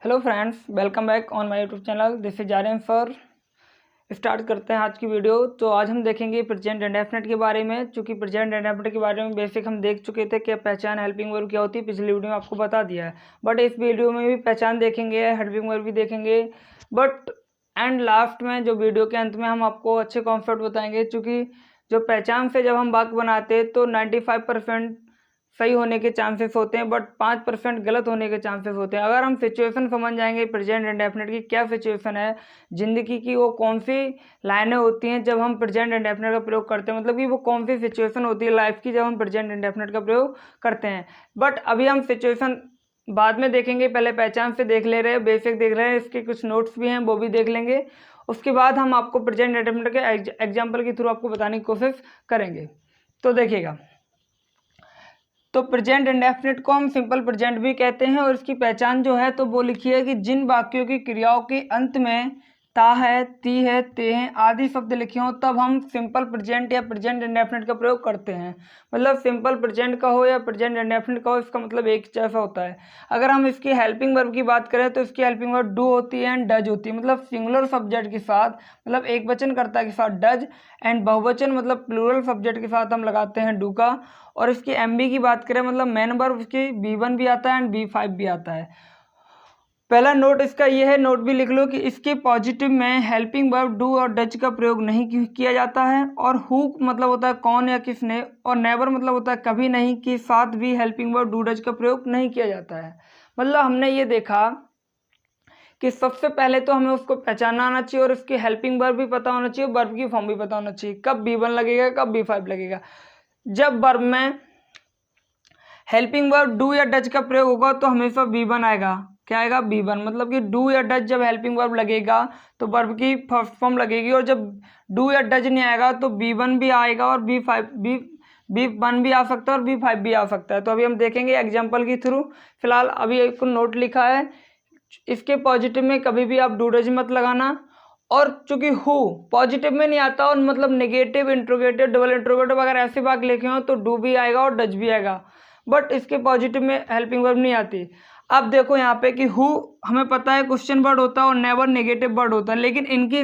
Hello friends, welcome back on my YouTube channel. This is Aryan sir. Start करते हैं आज की वीडियो। तो आज हम देखेंगे प्रेजेंट इंडेफिनिट के बारे में। चूँकि प्रेजेंट इंडेफिनिट के बारे में बेसिक हम देख चुके थे कि पहचान हेल्पिंग वर्ब क्या होती है, पिछली वीडियो में आपको बता दिया है। बट इस वीडियो में भी पहचान देखेंगे, हेल्पिंग वर्ब भी देखेंगे। बट एंड लास्ट में जो वीडियो के अंत में हम आपको अच्छे कॉन्सेप्ट बताएंगे। चूँकि जो पहचान से जब हम वाक्य बनाते हैं तो 95% सही होने के चांसेस होते हैं, बट 5% गलत होने के चांसेस होते हैं। अगर हम सिचुएशन समझ जाएंगे प्रेजेंट इंडेफिनिट की क्या सिचुएशन है जिंदगी की, वो कौन सी लाइनें होती हैं जब हम प्रेजेंट इंडेफिनिट का प्रयोग करते हैं, मतलब कि वो कौन सी सिचुएशन होती है लाइफ की जब हम प्रेजेंट इंडेफिनिट का प्रयोग करते हैं। बट अभी हम सिचुएशन बाद में देखेंगे, पहले पहचान से देख ले रहे हैं, बेसिक देख रहे हैं, इसके कुछ नोट्स भी हैं वो भी देख लेंगे। उसके बाद हम आपको प्रेजेंट इंडेफिनिट के एग्जाम्पल के थ्रू आपको बताने की कोशिश करेंगे। तो देखिएगा, तो प्रेजेंट इंडेफिनिट को हम सिंपल प्रेजेंट भी कहते हैं। और इसकी पहचान जो है तो वो लिखी है कि जिन वाक्यों की क्रियाओं के अंत में ता है, ती है, ते हैं आदि शब्द लिखे हों तब हम सिंपल प्रेजेंट या प्रेजेंट इंडेफिनिट का प्रयोग करते हैं। मतलब सिंपल प्रेजेंट का हो या प्रेजेंट इंडेफिनिट का हो, इसका मतलब एक जैसा होता है। अगर हम इसकी हेल्पिंग वर्ब की बात करें तो इसकी हेल्पिंग वर्ब डू होती है एंड डज होती है। मतलब सिंगुलर सब्जेक्ट के साथ, मतलब एक वचन कर्ता के साथ डज, एंड बहुवचन मतलब प्लूरल सब्जेक्ट के साथ हम लगाते हैं डू का। और इसकी एमबी की बात करें मतलब मेन वर्ब, इसकी बी1 भी आता है एंड बी5 भी आता है। पहला नोट इसका ये है, नोट भी लिख लो कि इसके पॉजिटिव में हेल्पिंग वर्ब डू और डज का प्रयोग नहीं किया जाता है। और हु मतलब होता है कौन या किसने, और नेवर मतलब होता है कभी नहीं, के साथ भी हेल्पिंग वर्ब डू डज का प्रयोग नहीं किया जाता है। मतलब हमने ये देखा कि सबसे पहले तो हमें उसको पहचानना आना चाहिए और उसकी हेल्पिंग वर्ब भी पता होना चाहिए, वर्ब की फॉर्म भी पता होना चाहिए, कब बी1 लगेगा कब बी5 लगेगा। जब वर्ब में हेल्पिंग वर्ब डू या डज का प्रयोग होगा तो हमेशा बी1 आएगा। क्या आएगा? बी1। मतलब कि डू या डज जब हेल्पिंग वर्ब लगेगा तो वर्ब की फर्स्ट फॉर्म लगेगी, और जब डू या डज नहीं आएगा तो बी1 भी आएगा और बी1 भी आ सकता है और बी5 भी आ सकता है। तो अभी हम देखेंगे एग्जाम्पल के थ्रू। फिलहाल अभी एक नोट लिखा है, इसके पॉजिटिव में कभी भी आप डू डज मत लगाना। और चूंकि हु पॉजिटिव में नहीं आता और मतलब नेगेटिव, इंट्रोगेटिव, डबल इंट्रोगेटिव अगर ऐसे वाक्य लिखे हो तो डू भी आएगा और डज भी आएगा, बट इसके पॉजिटिव में हेल्पिंग वर्ब नहीं आती। अब देखो यहाँ पे कि हु हमें पता है क्वेश्चन वर्ड होता है और नेवर नेगेटिव वर्ड होता है, लेकिन इनके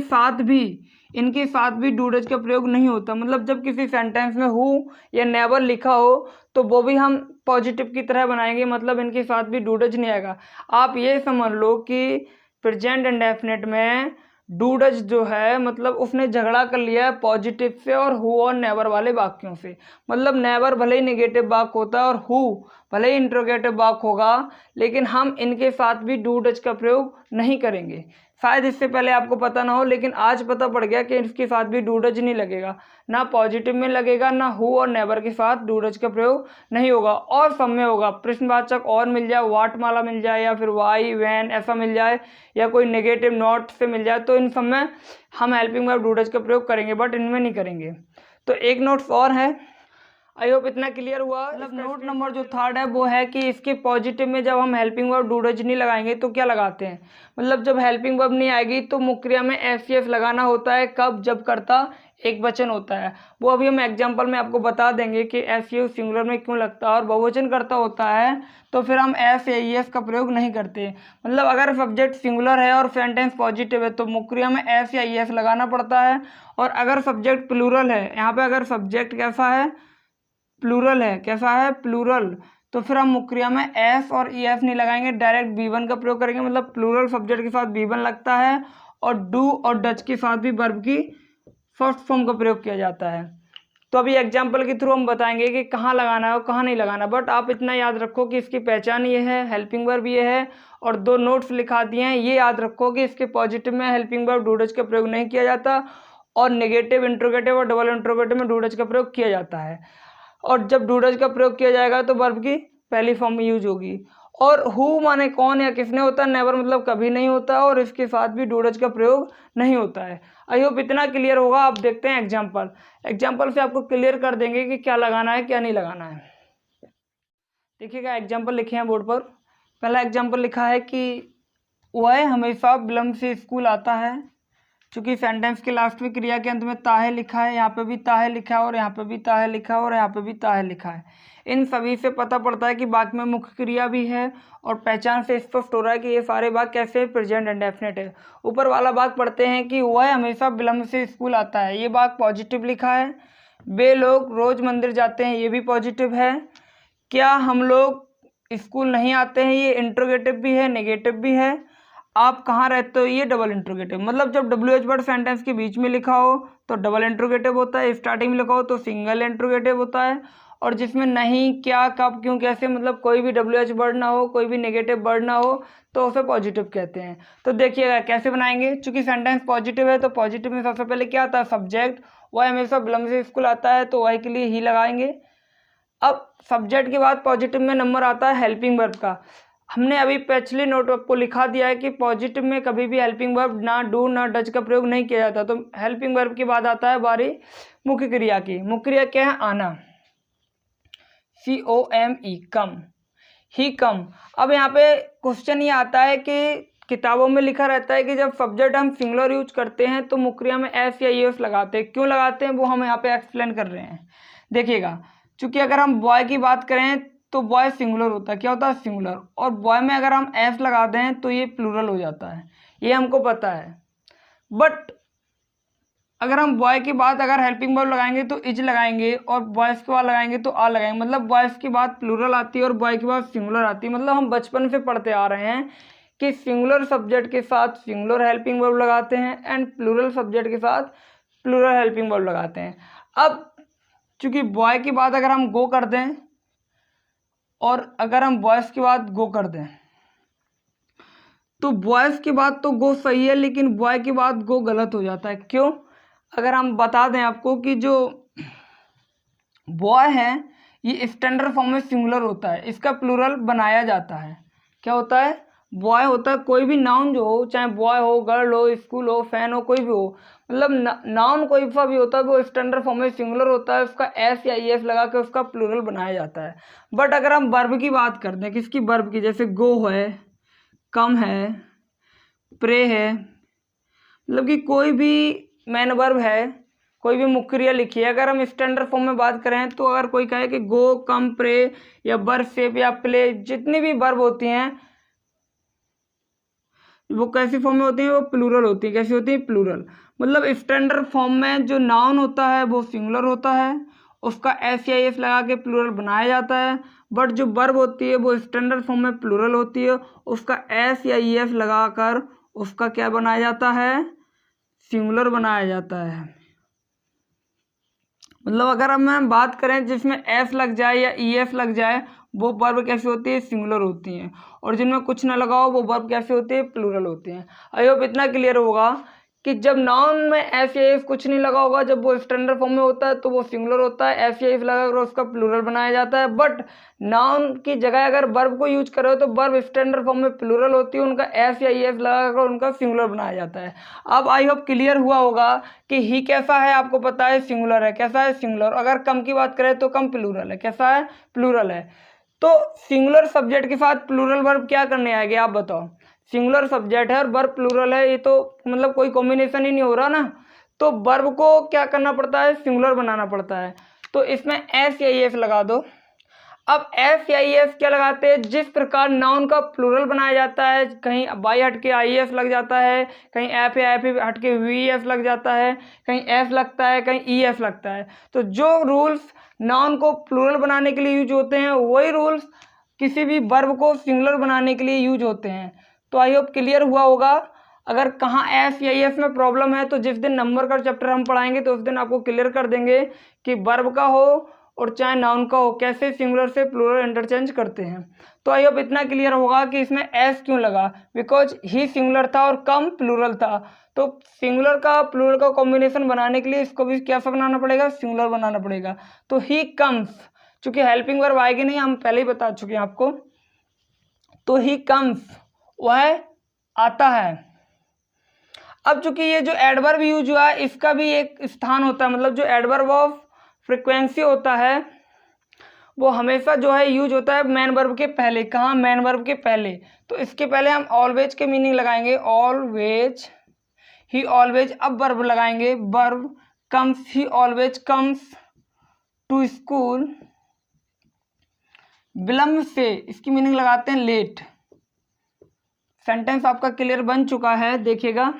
साथ भी डू डज का प्रयोग नहीं होता। मतलब जब किसी सेंटेंस में हु या नेवर लिखा हो तो वो भी हम पॉजिटिव की तरह बनाएंगे, मतलब इनके साथ भी डू डज नहीं आएगा। आप ये समझ लो कि प्रेजेंट इंडेफिनिट में डू डज जो है मतलब उसने झगड़ा कर लिया है पॉजिटिव से और हु और नेवर वाले वाक्यों से। मतलब नेवर भले ही नेगेटिव वाक्य होता है और हु भले ही इंट्रोगेटिव वाक्य होगा, लेकिन हम इनके साथ भी डू डज का प्रयोग नहीं करेंगे। शायद इससे पहले आपको पता ना हो, लेकिन आज पता पड़ गया कि इसके साथ भी डू डज नहीं लगेगा, ना पॉजिटिव में लगेगा, ना हु और नेवर के साथ डू डज का प्रयोग नहीं होगा। और सब में होगा, प्रश्नवाचक और मिल जाए, वाट माला मिल जाए, या फिर वाई वैन ऐसा मिल जाए, या कोई नेगेटिव नॉट से मिल जाए, तो इन सब में हम हेल्पिंग वर्ब डू डज का प्रयोग करेंगे, बट इनमें नहीं करेंगे। तो एक नोट्स और है, आई होप इतना क्लियर हुआ। मतलब नोट नंबर जो थर्ड है वो है कि इसके पॉजिटिव में जब हम हेल्पिंग वर्ब डू डज नहीं लगाएंगे तो क्या लगाते हैं। मतलब जब हेल्पिंग वर्ब नहीं आएगी तो मुख्य क्रिया में एफ लगाना होता है। कब? जब कर्ता एक वचन होता है। वो अभी हम एग्जाम्पल में आपको बता देंगे कि एफ सिंगुलर में क्यों लगता है। और बहुवचन कर्ता होता है तो फिर हम एफ या एफ का प्रयोग नहीं करते। मतलब अगर सब्जेक्ट सिंगुलर है और सेंटेंस पॉजिटिव है तो मुख्य क्रिया में एफ या एफ लगाना पड़ता है। और अगर सब्जेक्ट प्लूरल है, यहाँ पे अगर सब्जेक्ट कैसा है? प्लूरल है। कैसा है? प्लूरल। तो फिर हम मुख्य क्रिया में एफ और ई एफ नहीं लगाएंगे, डायरेक्ट बी1 का प्रयोग करेंगे। मतलब प्लूरल सब्जेक्ट के साथ बी1 लगता है और डू और डच के साथ भी वर्ब की फर्स्ट फॉर्म का प्रयोग किया जाता है। तो अभी एग्जाम्पल के थ्रू हम बताएंगे कि कहाँ लगाना है और कहाँ नहीं लगाना। बट आप इतना याद रखो कि इसकी पहचान ये है, हेल्पिंग वर्ब ये है, और दो नोट्स लिखा दिए हैं। ये याद रखो कि इसके पॉजिटिव में हेल्पिंग वर्ब डू डज का प्रयोग नहीं किया जाता, और नेगेटिव, इंट्रोगेटिव और डबल इंट्रोगेटिव में डू डज का प्रयोग किया जाता है। और जब डू डज का प्रयोग किया जाएगा तो वर्ब की पहली फॉर्म में यूज होगी। और हु माने कौन या किसने होता है, नेवर मतलब कभी नहीं होता, और इसके साथ भी डू डज का प्रयोग नहीं होता है। आई होप इतना क्लियर होगा। आप देखते हैं एग्जाम्पल से आपको क्लियर कर देंगे कि क्या लगाना है क्या नहीं लगाना है। देखिएगा, एग्जाम्पल लिखे हैं बोर्ड पर। पहला एग्जाम्पल लिखा है कि वह हमेशा विलम्ब से स्कूल आता है। चूँकि सेंटेंस के लास्ट में क्रिया के अंत में ता है लिखा है, यहाँ पे भी ता है लिखा है और यहाँ पे भी ता है लिखा है और यहाँ पे भी ता है लिखा है। इन सभी से पता पड़ता है कि वाक्य में मुख्य क्रिया भी है और पहचान से स्पष्ट हो रहा है कि ये सारे वाक्य कैसे प्रेजेंट इंडेफिनिट है। ऊपर वाला वाक्य पढ़ते हैं कि वह हमेशा विलंब से स्कूल आता है, ये वाक्य पॉजिटिव लिखा है। वे लोग रोज मंदिर जाते हैं, ये भी पॉजिटिव है। क्या हम लोग स्कूल नहीं आते हैं, ये इंट्रोगेटिव भी है, नेगेटिव भी है। आप कहाँ रहते हो, ये डबल इंट्रोगेटिव। मतलब जब WH वर्ड सेंटेंस के बीच में लिखा हो तो डबल इंट्रोगेटिव होता है, स्टार्टिंग में लिखा हो तो सिंगल इंट्रोगेटिव होता है, और जिसमें नहीं, क्या, कब, क्यों, कैसे, मतलब कोई भी WH वर्ड ना हो, कोई भी नेगेटिव वर्ड ना हो, तो उसे पॉजिटिव कहते हैं। तो देखिएगा कैसे बनाएंगे। चूंकि सेंटेंस पॉजिटिव है तो पॉजिटिव में सबसे पहले क्या आता है, सब्जेक्ट। वह हमेशा विलंब से स्कूल आता है तो वही के लिए ही लगाएंगे। अब सब्जेक्ट के बाद पॉजिटिव में नंबर आता है हेल्पिंग वर्ब का। हमने अभी पिछले नोट आपको लिखा दिया है कि पॉजिटिव में कभी भी हेल्पिंग वर्ब ना डू ना डज का प्रयोग नहीं किया जाता। तो हेल्पिंग वर्ब के बाद आता है बारी मुख्य क्रिया की। मुख्य क्रिया क्या है, आना, COME, कम, ही कम। अब यहाँ पे क्वेश्चन ये आता है कि किताबों में लिखा रहता है कि जब सब्जेक्ट हम सिंगुलर यूज करते हैं तो मुख्य क्रिया में एस या एस लगाते हैं। क्यों लगाते हैं वो हम यहाँ पे एक्सप्लेन कर रहे हैं। देखिएगा, चूंकि अगर हम बॉय की बात करें तो बॉय सिंगुलर होता है, क्या होता है, सिंगुलर। और बॉय में अगर हम एस लगा दें तो ये प्लूरल हो जाता है, ये हमको पता है। बट अगर हम बॉय की बात अगर हेल्पिंग वर्ब लगाएंगे तो इज लगाएंगे, और बॉयज़ के बाद लगाएंगे तो आ लगाएंगे। मतलब बॉयज़ की बात प्लूरल आती है और बॉय की बात सिंगुलर आती है। मतलब हम बचपन से पढ़ते आ रहे हैं कि सिंगुलर सब्जेक्ट के साथ सिंगुलर हेल्पिंग वर्ब लगाते हैं एंड प्लूरल सब्जेक्ट के साथ प्लूरल हेल्पिंग वर्ब लगाते हैं। अब चूंकि बॉय की बात अगर हम गो कर दें और अगर हम बॉयज़ की बात गो कर दें तो बॉयज़ की बात तो गो सही है, लेकिन बॉय की बात गो गलत हो जाता है। क्यों? अगर हम बता दें आपको कि जो बॉय है ये स्टैंडर्ड फॉर्म में सिंगुलर होता है, इसका प्लूरल बनाया जाता है। क्या होता है, बॉय होता है। कोई भी नाउन जो हो, चाहे बॉय हो, गर्ल हो, स्कूल हो, फैन हो, कोई भी हो, मतलब नाउन कोई सा भी होता है वो स्टैंडर्ड फॉर्म में सिंगुलर होता है, उसका एस या एस लगा के उसका प्लूरल बनाया जाता है। बट अगर हम वर्ब की बात करते हैं, किसकी, वर्ब की, जैसे गो है, कम है, प्रे है, मतलब कि कोई भी मैन वर्ब है, कोई भी मुख्य क्रिया लिखी है, अगर हम स्टैंडर्ड फॉर्म में बात करें तो अगर कोई कहे कि गो, कम, प्रे या वर्शिप या प्ले, जितनी भी वर्ब होती हैं वो कैसी फॉर्म में होती हैं, वो प्लूरल होती है। कैसी होती है, प्लूरल। मतलब स्टैंडर्ड फॉर्म में जो नाउन होता है वो सिंगुलर होता है, उसका एस या एस लगा के प्लूरल बनाया जाता है। बट जो वर्ब होती है वो स्टैंडर्ड फॉर्म में प्लूरल होती है, उसका एस या एस लगाकर उसका क्या बनाया जाता है, सिंगुलर बनाया जाता है। मतलब अगर हम बात करें जिसमें एस लग जाए या ES लग जाए वो वर्ब कैसे होती है, सिंगुलर होती हैं, और जिनमें कुछ ना लगाओ वो वर्ब कैसे होती है, प्लूरल होती हैं। आई होप इतना क्लियर होगा कि जब नाउन में एस या एस कुछ नहीं लगा होगा, जब वो स्टैंडर्ड फॉर्म में होता है तो वो सिंगुलर होता है, एस या एस लगाकर उसका प्लूरल बनाया जाता है। बट नाउन की जगह अगर वर्ब को यूज करो तो वर्ब स्टैंडर्ड फॉर्म में प्लूरल होती है, उनका एस या एस लगाकर उनका सिंगुलर बनाया जाता है। अब आई होप क्लियर हुआ होगा कि ही कैसा है, आपको पता है सिंगुलर है, कैसा है, सिंगुलर। अगर कम की बात करें तो कम प्लूरल है, कैसा है, प्लूरल है। तो सिंगुलर सब्जेक्ट के साथ प्लूरल वर्ब क्या करने आएंगे, आप बताओ। सिंगुलर सब्जेक्ट है और वर्ब प्लूरल है, ये तो मतलब कोई कॉम्बिनेशन ही नहीं हो रहा ना। तो वर्ब को क्या करना पड़ता है, सिंगुलर बनाना पड़ता है। तो इसमें एस या एस लगा दो। अब एस या एस क्या लगाते हैं, जिस प्रकार नाउन का प्लूरल बनाया जाता है, कहीं बाई हट के IES लग जाता है, कहीं एफ या एफ हट के VES लग जाता है, कहीं एफ लगता है, कहीं ES लगता है। तो जो रूल्स नाउन को प्लूरल बनाने के लिए यूज होते हैं वही रूल्स किसी भी वर्ब को सिंगुलर बनाने के लिए यूज होते हैं। तो आई होप क्लियर हुआ होगा। अगर कहाँ एस या एस में प्रॉब्लम है तो जिस दिन नंबर का चैप्टर हम पढ़ाएंगे तो उस दिन आपको क्लियर कर देंगे कि वर्ब का हो और चाहे नाउन का हो कैसे सिंगुलर से प्लूरल इंटरचेंज करते हैं। तो आई होप इतना क्लियर होगा कि इसमें एस क्यों लगा, बिकॉज ही सिंगुलर था और कम प्लूरल था। तो सिंगुलर का प्लूरल का कॉम्बिनेशन बनाने के लिए इसको भी क्या बनाना पड़ेगा, सिंगुलर बनाना पड़ेगा। तो ही कम्स, चूंकि हेल्पिंग वर्ब आएगी नहीं, हम पहले ही बता चुके हैं आपको। तो ही कम्स, वह आता है। अब चूंकि ये जो एडवर्ब यूज हुआ है इसका भी एक स्थान होता है, मतलब जो एडवर्ब ऑफ फ्रीक्वेंसी होता है वो हमेशा जो है यूज होता है मैन वर्ब के पहले। कहाँ, मैन वर्ब के पहले। तो इसके पहले हम ऑलवेज के मीनिंग लगाएंगे। ऑलवेज ही ऑलवेज, अब वर्ब लगाएंगे, verb comes, he always comes to school, विलंब से, इसकी मीनिंग लगाते हैं लेट। सेंटेंस आपका क्लियर बन चुका है, देखिएगा।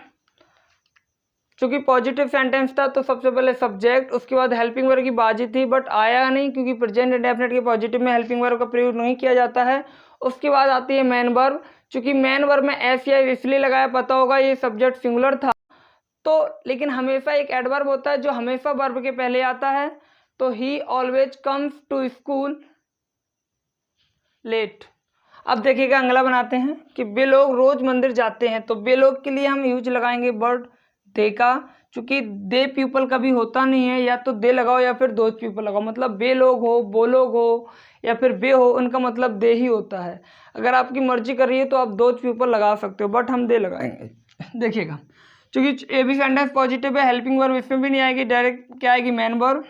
चूंकि पॉजिटिव सेंटेंस था तो सबसे पहले सब्जेक्ट, उसके बाद हेल्पिंग वर्ब की बाजी थी, बट आया नहीं क्योंकि प्रेजेंट इंडेफिनिट के पॉजिटिव में हेल्पिंग वर्ब का प्रयोग नहीं किया जाता है। उसके बाद आती है मेन वर्ब। चूंकि मेन वर्ब में एस या इसलिए लगाया, पता होगा ये सब्जेक्ट सिंगुलर था, तो लेकिन हमेशा एक एडवर्ब होता है जो हमेशा वर्ब के पहले आता है। तो he always comes to school late. अब देखिएगा अगला बनाते हैं कि वे लोग रोज मंदिर जाते हैं। तो वे लोग के लिए हम यूज लगाएंगे वर्ड दे का, चूंकि दे पीपल कभी होता नहीं है, या तो दे लगाओ या फिर दोज पीपल लगाओ, मतलब वे लोग हो, वो लोग हो या फिर वे हो, उनका मतलब दे ही होता है। अगर आपकी मर्जी कर रही है तो आप दोज पीपल लगा सकते हो, बट हम दे लगाएंगे। देखिएगा चूंकि ए भी सेंटेंस पॉजिटिव है, हेल्पिंग वर्ब इसमें भी नहीं आएगी, डायरेक्ट क्या आएगी, मेन वर्ब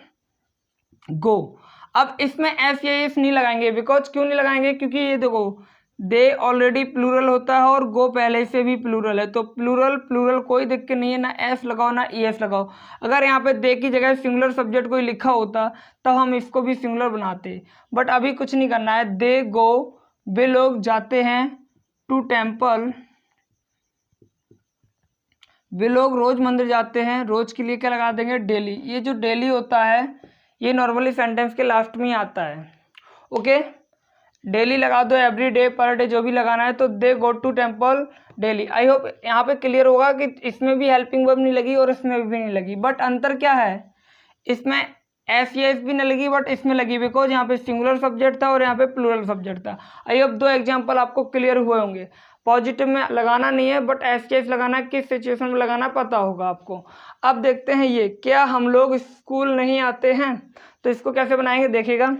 गो। अब इसमें एस या एस नहीं लगाएंगे, बिकॉज क्यों नहीं लगाएंगे, क्योंकि ये देखो दे ऑलरेडी प्लूरल होता है और गो पहले से भी प्लूरल है, तो प्लूरल प्लूरल कोई दिक्कत नहीं है, ना एस लगाओ ना ई एस लगाओ। अगर यहाँ पे दे की जगह सिंगुलर सब्जेक्ट कोई लिखा होता तो हम इसको भी सिंगुलर बनाते, बट अभी कुछ नहीं करना है। दे गो, वे लोग जाते हैं टू टेम्पल, वे लोग रोज मंदिर जाते हैं, रोज के लिए क्या लगा देंगे, डेली। ये जो डेली होता है ये नॉर्मली सेंटेंस के लास्ट में ही आता है, ओके। डेली लगा दो, एवरी डे, पर डे, जो भी लगाना है। तो they go to temple daily. I hope यहाँ पे क्लियर होगा कि इसमें भी हेल्पिंग वर्ब नहीं लगी और इसमें भी नहीं लगी, बट अंतर क्या है, इसमें एस या एस भी नहीं लगी बट इसमें लगी, बिकॉज यहाँ पे सिंगुलर सब्जेक्ट था और यहाँ पे प्लूरल सब्जेक्ट था। आई होप 2 एग्जाम्पल आपको क्लियर हुए होंगे। पॉजिटिव में लगाना नहीं है, बट एस के एस लगाना, किस सिचुएशन में लगाना पता होगा आपको। अब देखते हैं ये, क्या हम लोग स्कूल नहीं आते हैं, तो इसको कैसे बनाएंगे, देखिएगा।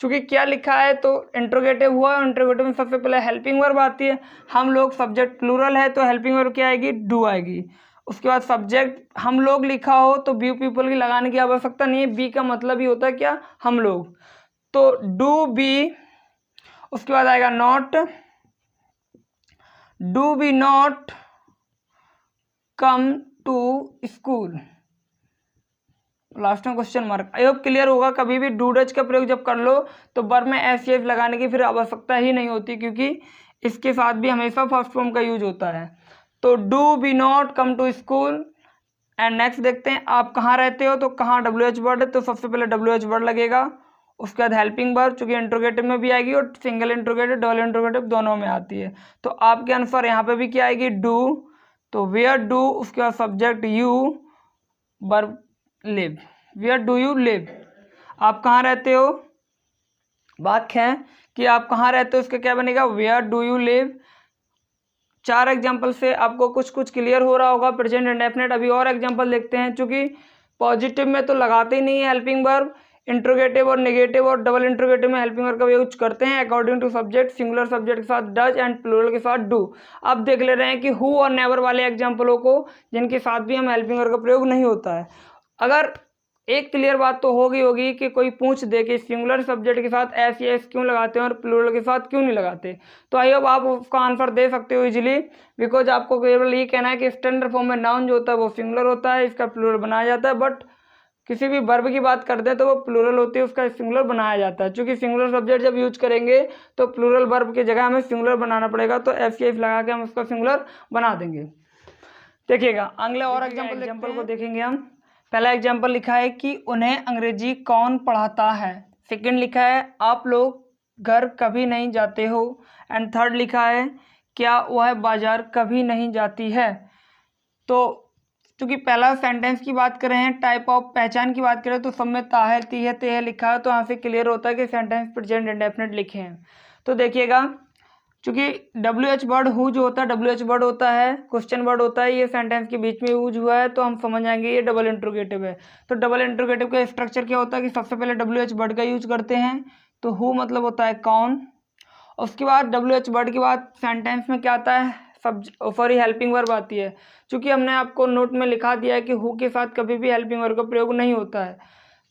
चूंकि क्या लिखा है तो इंट्रोगेटिव हुआ, इंट्रोगेटिव में सबसे पहले हेल्पिंग वर्ब आती है। हम लोग सब्जेक्ट प्लूरल है तो हेल्पिंग वर्ब क्या आएगी, डू आएगी। उसके बाद सब्जेक्ट हम लोग लिखा हो तो बी पीपल की लगाने की आवश्यकता नहीं है, बी का मतलब ही होता है क्या, हम लोग, तो डू बी। उसके बाद आएगा not, do be not come to school, last में question mark. I hope clear होगा। कभी भी डू डच का प्रयोग जब कर लो तो वर्ब में एस एफ लगाने की फिर आवश्यकता ही नहीं होती, क्योंकि इसके साथ भी हमेशा फर्स्ट फॉर्म का यूज होता है। तो do be not come to school. And next देखते हैं, आप कहाँ रहते हो, तो कहाँ डब्ल्यू एच वर्ड है, तो सबसे पहले डब्ल्यू एच वर्ड लगेगा। उसके बाद हेल्पिंग वर्ब, चूंकि इंट्रोगेटिव में भी आएगी और सिंगल इंट्रोगेटिव डबल इंट्रोगेटिव दोनों में आती है। तो आपके अनुसार यहाँ पे भी क्या आएगी, डू, तो वेयर डू, उसके बाद subject you, verb live, where do you live, आप कहाँ रहते हो, वाक्य है कि आप कहाँ रहते हो, इसका क्या बनेगा, where do you live. 4 example से आपको कुछ कुछ क्लियर हो रहा होगा प्रेजेंट इंडेफिनिट। अभी और एग्जाम्पल देखते हैं, चूंकि पॉजिटिव में तो लगाते ही नहीं है हेल्पिंग वर्ब, इंट्रोगेटिव और नेगेटिव और डबल इंट्रोगेटिव में हेल्पिंग वर्ब का यूज करते हैं according to subject, singular subject के साथ डज एंड प्लूरल के साथ डू। अब देख ले रहे हैं कि हु और नेवर वाले एग्जाम्पलों को, जिनके साथ भी हम हेल्पिंग वर्ब का प्रयोग नहीं होता है। अगर एक क्लियर बात तो होगी कि कोई पूछ दे कि सिंगुलर सब्जेक्ट के साथ एस या एस क्यों लगाते हैं और प्लूरल के साथ क्यों नहीं लगाते, तो आई होप आप उसका आंसर दे सकते हो इजीली, बिकॉज आपको केवल ये कहना है कि स्टैंडर्ड फॉर्म में नाउन जो होता है वो सिंगुलर होता है, इसका प्लूरल बनाया जाता है, बट किसी भी वर्ब की बात करते हैं तो वो प्लूरल होती है, उसका सिंगुलर बनाया जाता है। चूंकि सिंगुलर सब्जेक्ट जब यूज करेंगे तो प्लूरल वर्ब की जगह हमें सिंगुलर बनाना पड़ेगा, तो एस या एस लगा के हम उसका सिंगुलर बना देंगे। देखिएगा अगले और एग्जाम्पल को देखेंगे हम। पहला एग्जाम्पल लिखा है कि उन्हें अंग्रेजी कौन पढ़ाता है। सेकंड लिखा है आप लोग घर कभी नहीं जाते हो। एंड थर्ड लिखा है क्या वह बाजार कभी नहीं जाती है। तो चूंकि पहला सेंटेंस की बात कर रहे हैं, टाइप ऑफ पहचान की बात करें, तो सब में ता है, ती है, ते है लिखा है, तो यहाँ से क्लियर होता है कि सेंटेंस प्रेजेंट इंडेफिनिट लिखे हैं। तो देखिएगा चूंकि डब्ल्यू एच वर्ड हु जो होता है, डब्ल्यू एच वर्ड होता है, क्वेश्चन वर्ड होता है, ये सेंटेंस के बीच में यूज हुआ है, तो हम समझ जाएंगे ये डबल इंट्रोगेटिव है। तो डबल इंट्रोगेटिव का स्ट्रक्चर क्या होता है कि सबसे पहले डब्ल्यू एच वर्ड का यूज करते हैं, तो हु मतलब होता है कौन। उसके बाद डब्ल्यू एच वर्ड के बाद सेंटेंस में क्या आता है, सॉरी हेल्पिंग वर्ब आती है। चूंकि हमने आपको नोट में लिखा दिया है कि हु के साथ कभी भी हेल्पिंग वर्ब का प्रयोग नहीं होता है,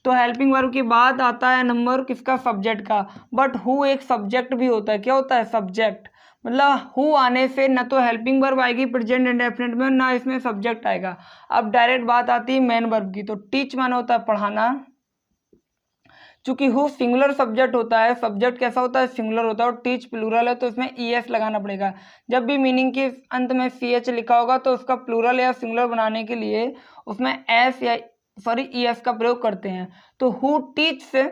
तो हेल्पिंग वर्ब के बाद आता है नंबर किसका, सब्जेक्ट का। बट हु एक सब्जेक्ट भी होता है, क्या होता है, सब्जेक्ट, मतलब हु आने से न तो हेल्पिंग वर्ब आएगी प्रेजेंट इंडेफिनिट में, ना इसमें सब्जेक्ट आएगा। अब डायरेक्ट बात आती है मेन वर्ब की। तो टीच माना होता है पढ़ाना, चूंकि हु सिंगुलर सब्जेक्ट होता है, सब्जेक्ट कैसा होता है, सिंगुलर होता है, और टीच प्लूरल है तो इसमें ईएस लगाना पड़ेगा। जब भी मीनिंग के अंत में सीएच लिखा होगा तो उसका प्लूरल या सिंगुलर बनाने के लिए उसमें एस या ईएस का प्रयोग करते हैं। तो हु टीच से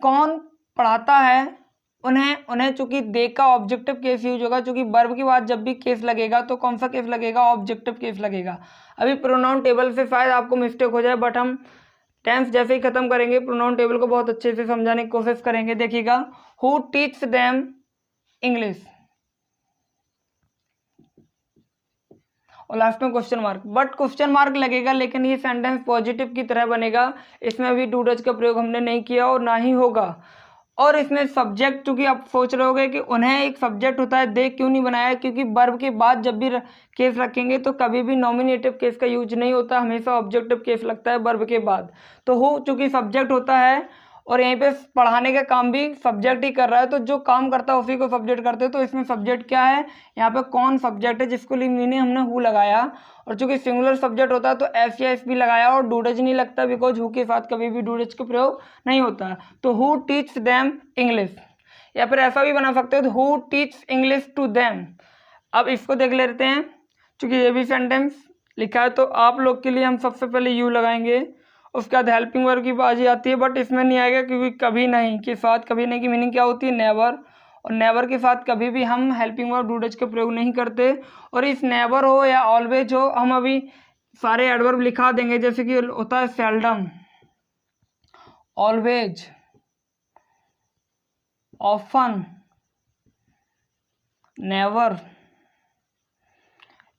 कौन पढ़ाता है, उन्हें चूंकि दे का ऑब्जेक्टिव केस यूज होगा, चूंकि वर्ब के बाद जब भी केस लगेगा तो कौन सा केस लगेगा, ऑब्जेक्टिव केस लगेगा। अभी प्रोनाउन टेबल से शायद आपको मिस्टेक हो जाए, बट हम टेंस जैसे ही खत्म करेंगे प्रोनाउन टेबल को बहुत अच्छे से समझाने की कोशिश करेंगे। देखिएगा, हु टीच देम इंग्लिश, और लास्ट में question mark. But question mark लगेगा, लेकिन ये सेंटेंस पॉजिटिव की तरह बनेगा। इसमें भी डू डज का प्रयोग हमने नहीं किया और ना ही होगा। और इसमें सब्जेक्ट, चूंकि आप सोच रहे होगे कि उन्हें एक सब्जेक्ट होता है, दे क्यों नहीं बनाया, क्योंकि वर्ब के बाद जब भी केस रखेंगे तो कभी भी नॉमिनेटिव केस का यूज नहीं होता, हमेशा ऑब्जेक्टिव केस लगता है वर्ब के बाद। तो हु चूंकि सब्जेक्ट होता है और यहीं पे पढ़ाने का काम भी सब्जेक्ट ही कर रहा है, तो जो काम करता है उसी को सब्जेक्ट करते हैं। तो इसमें सब्जेक्ट क्या है, यहाँ पे कौन सब्जेक्ट है, जिसको लिए मीनिंग हमने हु लगाया। और चूंकि सिंगुलर सब्जेक्ट होता है तो एस या एस भी लगाया, और डूडज नहीं लगता, बिकॉज हु के साथ कभी भी डूडज का प्रयोग नहीं होता। तो हु टीच देम इंग्लिश, या फिर ऐसा भी बना सकते हो, तो who teach English to them. अब इसको देख लेते हैं, चूंकि ये भी सेंटेंस लिखा है तो आप लोग के लिए हम सबसे पहले यू लगाएंगे, उसके बाद हेल्पिंग वर्ब की बाजी आती है, बट इसमें नहीं आएगा क्योंकि कभी नहीं के साथ, कभी नहीं की मीनिंग क्या होती है, नेवर, और नेवर के साथ कभी भी हम हेल्पिंग वर्ब डू डज का प्रयोग नहीं करते। और इस नेवर हो या ऑलवेज हो, हम अभी सारे एडवर्ब लिखा देंगे, जैसे कि होता है सेल्डम, ऑलवेज, ऑफन, नेवर।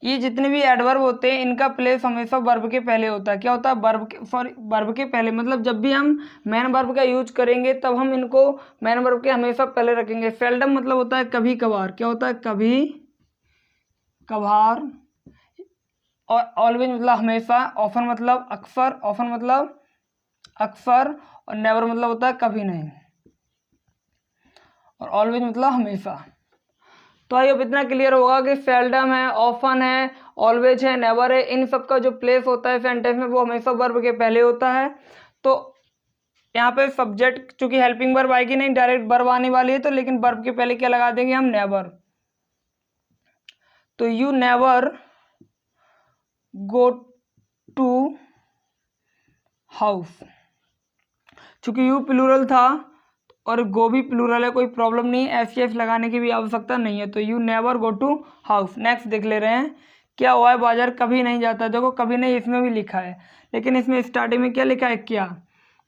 ये जितने भी एडवर्ब होते हैं इनका प्लेस हमेशा वर्ब के पहले होता है। क्या होता है, वर्ब के पहले, मतलब जब भी हम मैन वर्ब का यूज करेंगे तब हम इनको मैन वर्ब के हमेशा पहले रखेंगे। सेल्डम मतलब होता है कभी कभार, क्या होता है, कभी कभार, और ऑलवेज मतलब हमेशा, ऑफन मतलब अक्सर, और नेवर मतलब होता है कभी नहीं, और ऑलवेज मतलब हमेशा। तो आई अब इतना क्लियर होगा कि सेल्डम है, ऑफन है, ऑलवेज है, नेवर है, इन सब का जो प्लेस होता है सेंटेंस में वो हमेशा वर्ब के पहले होता है। तो यहाँ पे सब्जेक्ट चूंकि हेल्पिंग वर्ब आएगी नहीं, डायरेक्ट वर्ब आने वाली है, तो लेकिन वर्ब के पहले क्या लगा देंगे हम, नेवर। तो you never go to house, चूंकि यू प्लूरल था और गो भी प्लूरल है, कोई प्रॉब्लम नहीं है, एस लगाने की भी आवश्यकता नहीं है। तो you never go to house. Next देख ले रहे हैं, क्या हुआ है, बाजार कभी नहीं जाता। देखो कभी नहीं इसमें भी लिखा है, लेकिन इसमें स्टार्टिंग में क्या लिखा है, क्या।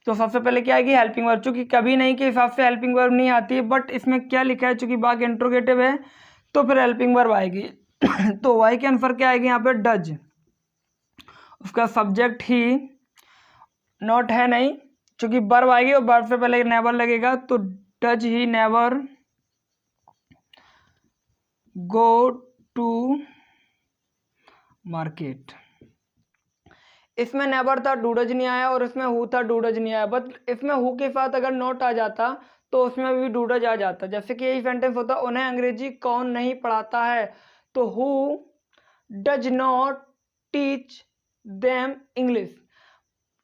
तो सबसे पहले क्या आएगी, हेल्पिंग वर्ब। चूंकि कभी नहीं के हिसाब से हेल्पिंग वर्ब नहीं आती है, बट इसमें क्या लिखा है, चूंकि बाकी इंट्रोगेटिव है तो फिर हेल्पिंग वर्ब आएगी। तो वाई के आंसर क्या आएगी यहाँ पे, डज। उसका सब्जेक्ट ही नॉट है नहीं, चूंकि वर्ब आएगी और वर्ब से पहले नेवर लगेगा, तो does he never go to market. इसमें नेवर था, डूडज नहीं आया, और इसमें हु था, डूडज नहीं आया। बट इसमें हु के साथ अगर नॉट आ जाता तो उसमें भी डूडज आ जाता। जैसे कि यही सेंटेंस होता, उन्हें अंग्रेजी कौन नहीं पढ़ाता है, तो who does not teach them English.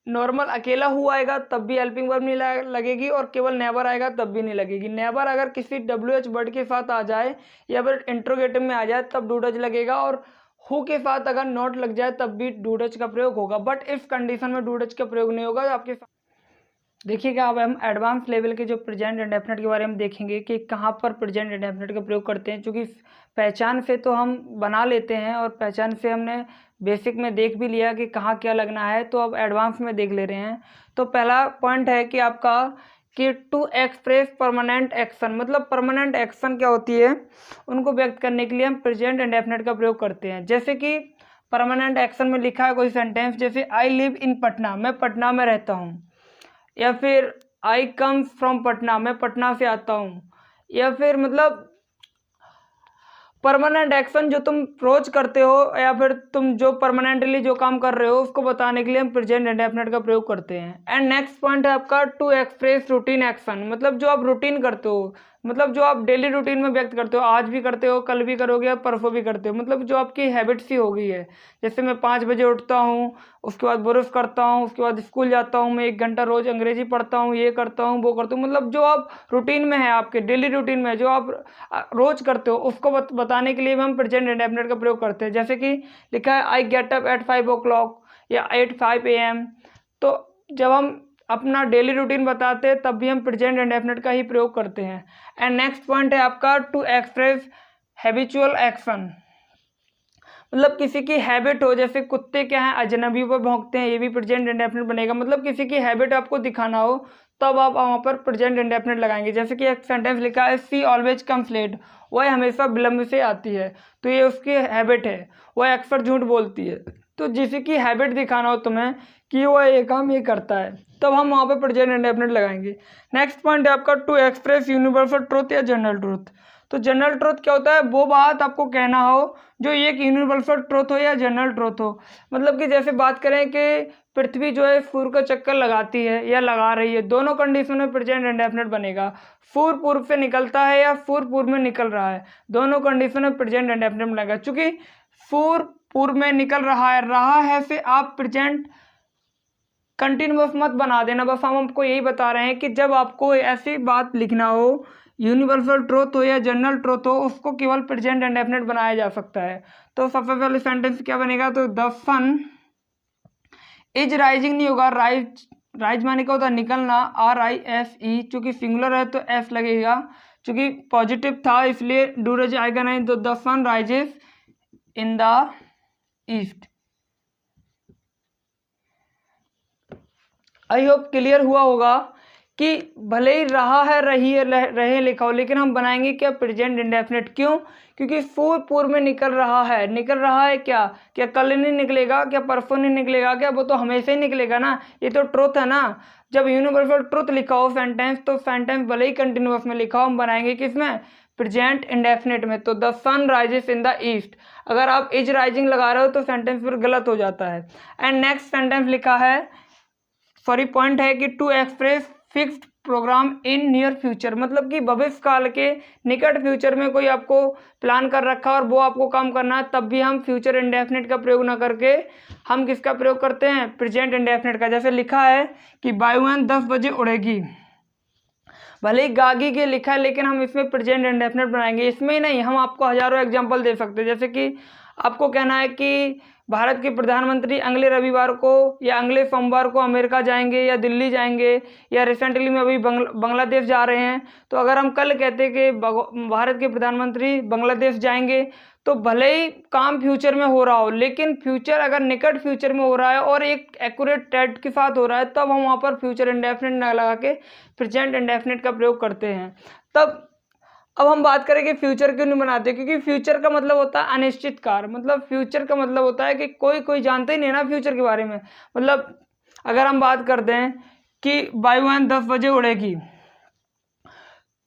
Normal अकेला हु आएगा तब भी हेल्पिंग वर्ब नहीं लगेगी, और केवल नेवर आएगा तब भी नहीं लगेगी। नेवर अगर किसी WH वर्ड के साथ आ जाए या फिर इंट्रोगेटिव में आ जाए तब डूडज लगेगा, और हु के साथ अगर नॉट लग जाए तब भी डूडज का प्रयोग होगा। बट इस कंडीशन में डूडज का प्रयोग नहीं होगा आपके साथ। देखिएगा, अब हम एडवांस लेवल के जो प्रेजेंट इंडेफिनिट के बारे में देखेंगे कि कहाँ पर प्रेजेंट इंडेफिनिट का प्रयोग करते हैं। क्योंकि पहचान से तो हम बना लेते हैं, और पहचान से हमने बेसिक में देख भी लिया कि कहाँ क्या लगना है, तो अब एडवांस में देख ले रहे हैं। तो पहला पॉइंट है कि आपका कि टू एक्सप्रेस परमानेंट एक्शन, मतलब परमानेंट एक्शन क्या होती है उनको व्यक्त करने के लिए हम प्रेजेंट इंडेफिनिट का प्रयोग करते हैं। जैसे कि परमानेंट एक्शन में लिखा है कोई सेंटेंस, जैसे आई लिव इन पटना, मैं पटना में रहता हूँ, या फिर आई कम फ्रॉम पटना, मैं पटना से आता हूँ, या फिर मतलब परमानेंट एक्शन जो तुम रोज करते हो या फिर तुम जो परमानेंटली जो काम कर रहे हो उसको बताने के लिए हम प्रेजेंट इंडेफिनिट का प्रयोग करते हैं। एंड नेक्स्ट पॉइंट है आपका टू एक्सप्रेस रूटीन एक्शन, मतलब जो आप रूटीन करते हो, मतलब जो आप डेली रूटीन में व्यक्त करते हो, आज भी करते हो, कल भी करोगे और परसों भी करते हो, मतलब जो आपकी हैबिट सी हो गई है। जैसे मैं 5 बजे उठता हूँ, उसके बाद ब्रश करता हूँ, उसके बाद स्कूल जाता हूँ, मैं 1 घंटा रोज़ अंग्रेजी पढ़ता हूँ, ये करता हूँ, वो करता हूँ, मतलब जो आप रूटीन में है, आपके डेली रूटीन में जो आप रोज़ करते हो, उसको बताने के लिए भी हम प्रेजेंट इंडेफिनिट का प्रयोग करते हैं। जैसे कि लिखा है I get up at 5 o'clock या एट 5 AM। तो जब हम अपना डेली रूटीन बताते हैं तब भी हम प्रेजेंट इंडेफिनिट का ही प्रयोग करते हैं। एंड नेक्स्ट पॉइंट है आपका टू एक्सप्रेस हैबिचुअल एक्शन, मतलब किसी की हैबिट हो, जैसे कुत्ते क्या है अजनबी पर भौंकते हैं, ये भी प्रेजेंट इंडेफिनिट बनेगा। मतलब किसी की हैबिट आपको दिखाना हो तब आप वहाँ पर प्रेजेंट इंडेफिनिट लगाएंगे। जैसे कि एक सेंटेंस लिखा है सी ऑलवेज कम्स लेट, वह हमेशा विलम्ब से आती है, तो ये उसकी हैबिट है, वह अक्सर झूठ बोलती है। तो जिसी की हैबिट दिखाना हो तुम्हें कि वह ये काम ये करता है, तब हम वहाँ पर प्रेजेंट इंडेफिनिट लगाएंगे। नेक्स्ट पॉइंट है आपका टू एक्सप्रेस यूनिवर्सल ट्रूथ या जनरल ट्रूथ। तो जनरल ट्रूथ क्या होता है, वो बात आपको कहना हो जो एक यूनिवर्सल ट्रूथ हो या जनरल ट्रूथ हो। मतलब कि जैसे बात करें कि पृथ्वी जो है सूर्य का चक्कर लगाती है या लगा रही है, दोनों कंडीशन में प्रेजेंट इंडेफिनिट बनेगा। सूर्य पूर्व से निकलता है या सूर्य पूर्व में निकल रहा है, दोनों कंडीशन में प्रेजेंट इंडेफिनिट बनेगा। चूंकि सूर्य पूर्व में निकल रहा है से आप प्रेजेंट कंटिन्यूअस मत बना देना, बस हम आपको यही बता रहे हैं कि जब आपको ऐसी बात लिखना हो, यूनिवर्सल ट्रूथ हो या जनरल ट्रूथ हो, उसको केवल प्रेजेंट इंडेफिनिट बनाया जा सकता है। तो सबसे पहले सेंटेंस क्या बनेगा, तो द सन इज राइजिंग नहीं होगा, राइज माने क्या होता है निकलना, RISE, चूंकि सिंगुलर है तो S लगेगा, चूंकि पॉजिटिव था इसलिए डूरेज आएगा नहीं, तो the sun rises in the east. I hope clear हुआ होगा कि भले ही रहा है, रही है, रहे लिखा हो, लेकिन हम बनाएंगे क्या प्रेजेंट इंडेफिनिट। क्यों? क्योंकि सूर्य पूर्व में निकल रहा है, निकल रहा है क्या कल नहीं निकलेगा, क्या परसों नहीं निकलेगा, क्या वो तो हमेशा ही निकलेगा ना, ये तो ट्रुथ है ना। जब यूनिवर्सल ट्रुथ लिखा हो सेंटेंस, तो सेंटेंस भले ही कंटिन्यूअस में लिखा हो, हम बनाएंगे किसमें, प्रेजेंट इंडेफिनिट में। तो the sun rises in the east, अगर आप इज राइजिंग लगा रहे हो तो सेंटेंस फिर गलत हो जाता है। एंड नेक्स्ट सेंटेंस लिखा है, सॉरी पॉइंट है कि to express fixed programme in near future, मतलब कि भविष्य काल के निकट फ्यूचर में कोई आपको प्लान कर रखा और वो आपको काम करना है, तब भी हम फ्यूचर इंडेफिनिट का प्रयोग ना करके हम किसका प्रयोग करते हैं, प्रेजेंट इंडेफिनिट का। जैसे लिखा है कि वायुयान 10 बजे उड़ेगी, भले ही गागी के लिखा है लेकिन हम इसमें प्रेजेंट इंडेफिनिट बनाएंगे। इसमें ही नहीं, हम आपको हजारों एग्जाम्पल दे सकते हैं। जैसे कि आपको कहना है कि भारत के प्रधानमंत्री अगले रविवार को या अगले सोमवार को अमेरिका जाएंगे या दिल्ली जाएंगे या रिसेंटली में अभी बांग्लादेश जा रहे हैं, तो अगर हम कल कहते कि भारत के प्रधानमंत्री बांग्लादेश जाएंगे, तो भले ही काम फ्यूचर में हो रहा हो, लेकिन फ्यूचर अगर निकट फ्यूचर में हो रहा है और एक एक्यूरेट डेट के साथ हो रहा है, तब हम वहाँ पर फ्यूचर इंडेफिनिट न लगा के प्रेजेंट इंडेफिनिट का प्रयोग करते हैं। तब अब हम बात करें कि फ्यूचर क्यों नहीं बनाते, क्योंकि फ्यूचर का मतलब होता है अनिश्चित काल, मतलब फ्यूचर का मतलब होता है कि कोई जानते ही नहीं ना फ्यूचर के बारे में। मतलब अगर हम बात करते हैं कि वायुयान 10 बजे उड़ेगी,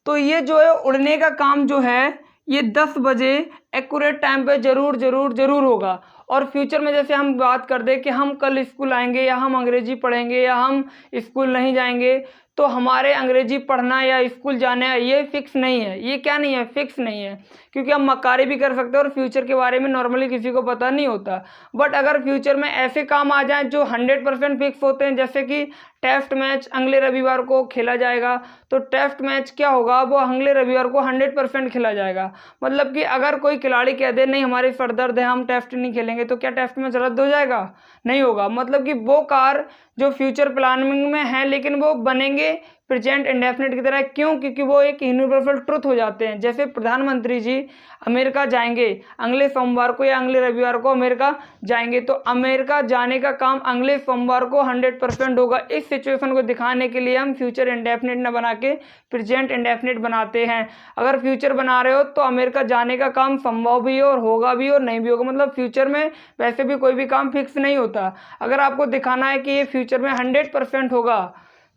तो ये जो है उड़ने का काम जो है ये 10 बजे एक्यूरेट टाइम पे जरूर होगा। और फ्यूचर में जैसे हम बात कर दें कि हम कल स्कूल आएंगे या हम अंग्रेजी पढ़ेंगे या हम स्कूल नहीं जाएंगे, तो हमारे अंग्रेजी पढ़ना या स्कूल जाना ये फिक्स नहीं है। ये क्या नहीं है, फिक्स नहीं है, क्योंकि हम मक्कारी भी कर सकते हैं और फ्यूचर के बारे में नॉर्मली किसी को पता नहीं होता। बट अगर फ्यूचर में ऐसे काम आ जाएं जो 100% फिक्स होते हैं, जैसे कि टेस्ट मैच अगले रविवार को खेला जाएगा, तो टेस्ट मैच क्या होगा, वो अगले रविवार को 100% खेला जाएगा। मतलब कि अगर कोई खिलाड़ी कह दे नहीं हमारे सर दर्द है हम टेस्ट नहीं खेलेंगे, तो क्या टेस्ट मैच रद्द हो जाएगा? नहीं होगा। मतलब कि वो कार जो फ्यूचर प्लानिंग में है लेकिन वो बनेंगे प्रेजेंट इंडेफिनिट की तरह। क्यों? क्योंकि वो एक यूनिवर्सल ट्रुथ हो जाते हैं। जैसे प्रधानमंत्री जी अमेरिका जाएंगे अगले सोमवार को या अगले रविवार को अमेरिका जाएंगे, तो अमेरिका जाने का काम अगले सोमवार को 100% होगा। इस सिचुएशन को दिखाने के लिए हम फ्यूचर इंडेफिनिट न बना के प्रेजेंट इंडेफिनिट बनाते हैं। अगर फ्यूचर बना रहे हो तो अमेरिका जाने का काम संभव भी हो और होगा भी और नहीं भी होगा। मतलब फ्यूचर में वैसे भी कोई भी काम फिक्स नहीं होता। अगर आपको दिखाना है कि ये फ्यूचर में 100% होगा,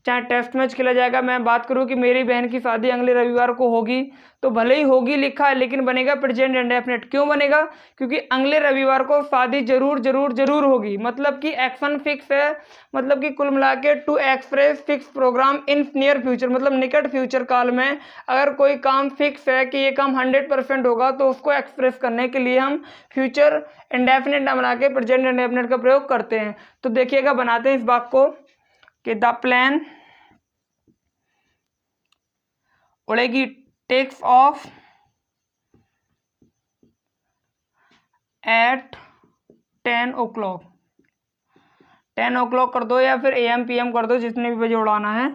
चाहे टेस्ट मैच खेला जाएगा। मैं बात करूं कि मेरी बहन की शादी अगले रविवार को होगी, तो भले ही होगी लिखा है लेकिन बनेगा प्रेजेंट इंडेफिनिट। क्यों बनेगा? क्योंकि अगले रविवार को शादी जरूर जरूर जरूर होगी, मतलब कि एक्शन फिक्स है, मतलब कि कुल मिला के to express fix programme in near future, मतलब निकट फ्यूचर काल में अगर कोई काम फिक्स है कि ये काम 100% होगा तो उसको एक्सप्रेस करने के लिए हम फ्यूचर इंडेफिनिट ना बना के प्रेजेंट इंडेफिनिट का प्रयोग करते हैं। तो देखिएगा, बनाते हैं इस वाक्य को कि द प्लेन उड़ेगी takes off at 10 o'clock। 10 o'clock कर दो या फिर AM PM कर दो, जितने भी बजे उड़ाना है।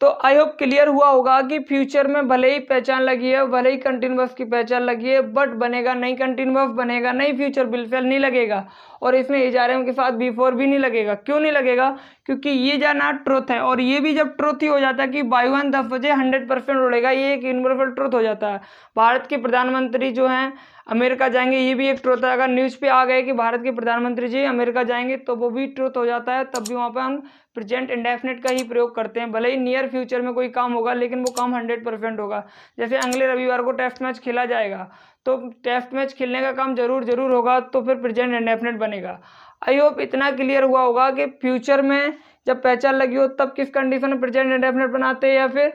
तो आई होप क्लियर हुआ होगा कि फ्यूचर में भले ही पहचान लगी है, भले ही कंटिन्यूअस की पहचान लगी है, बट बनेगा नहीं कंटिन्यूअस, बनेगा नहीं फ्यूचर बिल्कुल नहीं लगेगा। और इसमें इजारे के साथ बिफोर भी नहीं लगेगा। क्यों नहीं लगेगा? क्योंकि ये जाना ट्रुथ है, और ये भी जब ट्रुथ ही हो जाता है कि बाई 1 10 बजे 100% उड़ेगा, ये एक यूनिवर्सल ट्रुथ हो जाता है। भारत के प्रधानमंत्री जो हैं अमेरिका जाएंगे, ये भी एक ट्रुथ है। अगर न्यूज़ पे आ गए कि भारत के प्रधानमंत्री जी अमेरिका जाएंगे तो वो भी ट्रुथ हो जाता है। तब भी वहाँ पर हम प्रेजेंट इंडेफिनिट का ही प्रयोग करते हैं। भले ही नियर फ्यूचर में कोई काम होगा लेकिन वो काम 100% होगा। जैसे अगले रविवार को टेस्ट मैच खेला जाएगा, तो टेस्ट मैच खेलने का काम जरूर जरूर होगा, तो फिर प्रेजेंट इंडेफिनिट बनेगा। आई होप इतना क्लियर हुआ होगा कि फ्यूचर में जब पहचान लगी हो तब किस कंडीशन में प्रेजेंट इंडेफिनिट बनाते हैं, या फिर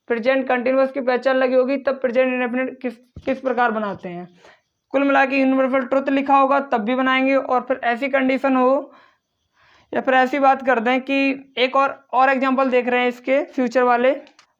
प्रेजेंट कंटिन्यूअस की पहचान लगी होगी तब प्रेजेंट इंडेफिनिट किस प्रकार बनाते हैं। कुल मिला के यूनिवर्सल ट्रुथ लिखा होगा तब भी बनाएंगे, और फिर ऐसी कंडीशन हो या फिर ऐसी बात कर दें कि एक और एग्जांपल देख रहे हैं इसके फ्यूचर वाले।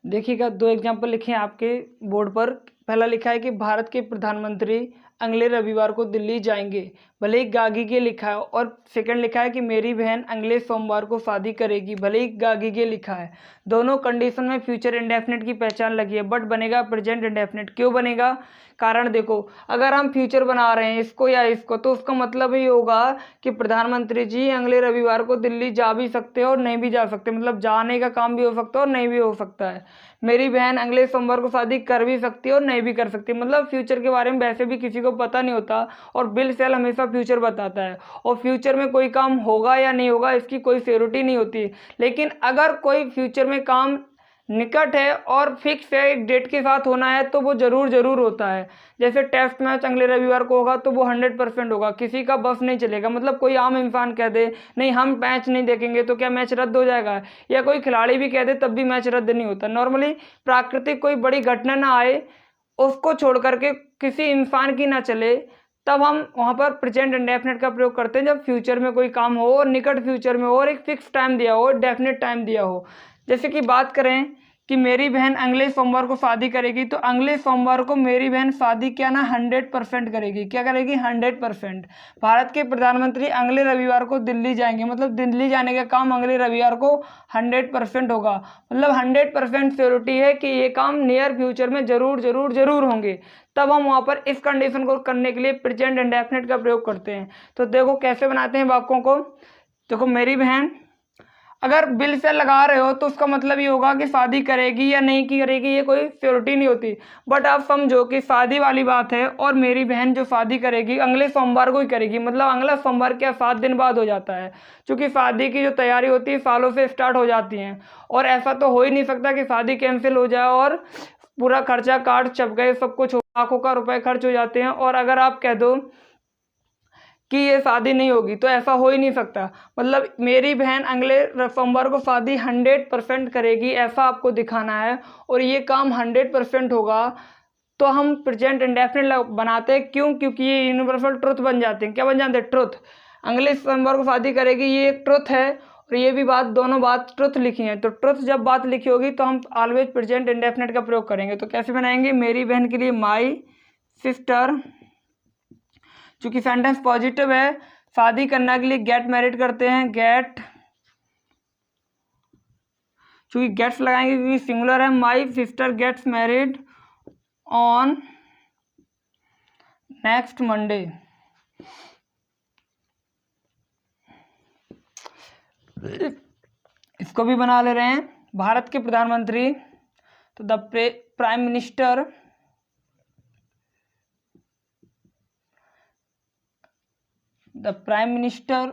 देखिएगा, 2 एग्जांपल लिखे हैं आपके बोर्ड पर। पहला लिखा है कि भारत के प्रधानमंत्री अगले रविवार को दिल्ली जाएंगे, भले ही गागी के लिखा है। और सेकंड लिखा है कि मेरी बहन अगले सोमवार को शादी करेगी, भले ही गागी के लिखा है। दोनों कंडीशन में फ्यूचर इंडेफिनिट की पहचान लगी है, बट बनेगा प्रेजेंट इंडेफिनिट। क्यों बनेगा? कारण देखो, अगर हम फ्यूचर बना रहे हैं इसको या इसको, तो उसका मतलब ही होगा कि प्रधानमंत्री जी अगले रविवार को दिल्ली जा भी सकते हो और नहीं भी जा सकते, मतलब जाने का काम भी हो सकता है और नहीं भी हो सकता है। मेरी बहन अगले सोमवार को शादी कर भी सकती है और नहीं भी कर सकती, मतलब फ्यूचर के बारे में वैसे भी किसी को पता नहीं होता, और बिल सेल हमेशा फ्यूचर बताता है। और फ्यूचर में कोई काम होगा या नहीं होगा इसकी कोई श्योरिटी नहीं होती। लेकिन अगर कोई फ्यूचर में काम निकट है और फिक्स है, एक डेट के साथ होना है, तो वो जरूर जरूर होता है। जैसे टेस्ट मैच अगले रविवार को होगा तो वो 100% होगा, किसी का बस नहीं चलेगा। मतलब कोई आम इंसान कह दे नहीं हम मैच नहीं देखेंगे तो क्या मैच रद्द हो जाएगा, या कोई खिलाड़ी भी कह दे तब भी मैच रद्द नहीं होता। नॉर्मली प्राकृतिक कोई बड़ी घटना ना आए, उसको छोड़ करके किसी इंसान की ना चले, तब हम वहाँ पर प्रेजेंट इंडेफिनिट का प्रयोग करते हैं। जब फ्यूचर में कोई काम हो और निकट फ्यूचर में हो और एक फिक्स टाइम दिया हो, डेफिनेट टाइम दिया हो। जैसे कि बात करें कि मेरी बहन अगले सोमवार को शादी करेगी, तो अगले सोमवार को मेरी बहन शादी क्या ना 100% करेगी। क्या करेगी? 100%। भारत के प्रधानमंत्री अगले रविवार को दिल्ली जाएंगे, मतलब दिल्ली जाने का काम अगले रविवार को 100% होगा, मतलब 100% श्योरिटी है कि ये काम नियर फ्यूचर में जरूर जरूर जरूर होंगे। तब हम वहाँ पर इस कंडीशन को करने के लिए प्रेजेंट इंडेफिनिट का प्रयोग करते हैं। तो देखो कैसे बनाते हैं वाक्यों को। देखो, मेरी बहन अगर बिल से लगा रहे हो तो उसका मतलब ये होगा कि शादी करेगी या नहीं करेगी, ये कोई श्योरिटी नहीं होती। बट आप समझो कि शादी वाली बात है और मेरी बहन जो शादी करेगी अगले सोमवार को ही करेगी, मतलब अगला सोमवार क्या 7 दिन बाद हो जाता है, क्योंकि शादी की जो तैयारी होती है सालों से स्टार्ट हो जाती है। और ऐसा तो हो ही नहीं सकता कि शादी कैंसिल हो जाए और पूरा खर्चा कार्ड छप गए, सब कुछ लाखों का रुपए खर्च हो जाते हैं, और अगर आप कह दो कि ये शादी नहीं होगी, तो ऐसा हो ही नहीं सकता। मतलब मेरी बहन अगले सोमवार को शादी 100% करेगी, ऐसा आपको दिखाना है, और ये काम 100% होगा, तो हम प्रेजेंट इंडेफिनिट बनाते हैं। क्यों? क्योंकि ये यूनिवर्सल ट्रुथ बन जाते हैं। क्या बन जाते हैं? ट्रुथ। अगले सोमवार को शादी करेगी, ये एक ट्रुथ है, और ये भी बात, दोनों बात ट्रुथ लिखी है। तो ट्रुथ जब बात लिखी होगी तो हम ऑलवेज प्रेजेंट इंडेफिनिट का प्रयोग करेंगे। तो कैसे बनाएंगे? मेरी बहन के लिए माई सिस्टर, चूंकि सेंटेंस पॉजिटिव है, शादी करने के लिए गेट मैरिड करते हैं, गेट, चूंकि गेट्स लगाएंगे क्योंकि सिंगुलर है। My sister gets married on next Monday. इसको भी बना ले रहे हैं। भारत के प्रधानमंत्री, तो the prime minister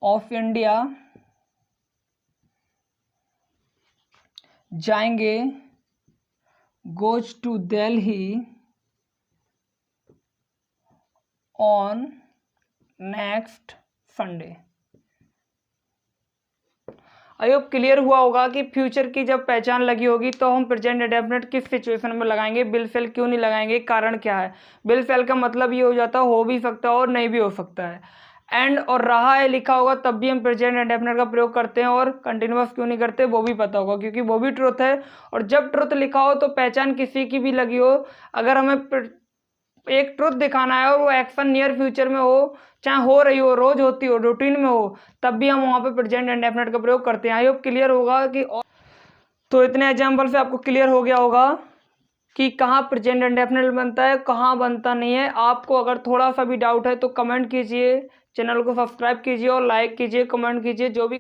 of India जाएंगे, goes to Delhi on next Sunday। I hope clear हुआ होगा कि फ्यूचर की जब पहचान लगी होगी तो हम प्रेजेंट इंडेफिनिट किस सिचुएशन में लगाएंगे, बिल फेल क्यों नहीं लगाएंगे, कारण क्या है। बिल फेल का मतलब ये हो जाता है हो भी सकता है और नहीं भी हो सकता है। एंड और रहा है लिखा होगा तब भी हम प्रेजेंट इंडेफिनिट का प्रयोग करते हैं, और कंटिन्यूअस क्यों नहीं करते वो भी पता होगा, क्योंकि वो भी ट्रुथ है। और जब ट्रुथ लिखा हो तो पहचान किसी की भी लगी हो, अगर हमें एक ट्रुथ दिखाना है और वो एक्शन नियर फ्यूचर में हो, चाहे हो रही हो, रोज होती हो, रूटीन में हो, तब भी हम वहाँ पे प्रेजेंट इंडेफिनिट का प्रयोग करते हैं। आई होप क्लियर होगा कि तो इतने एग्जाम्पल से आपको क्लियर हो गया होगा कि कहाँ प्रेजेंट इंडेफिनिट बनता है, कहाँ बनता नहीं है। आपको अगर थोड़ा सा भी डाउट है तो कमेंट कीजिए, चैनल को सब्सक्राइब कीजिए और लाइक कीजिए, कमेंट कीजिए, जो भी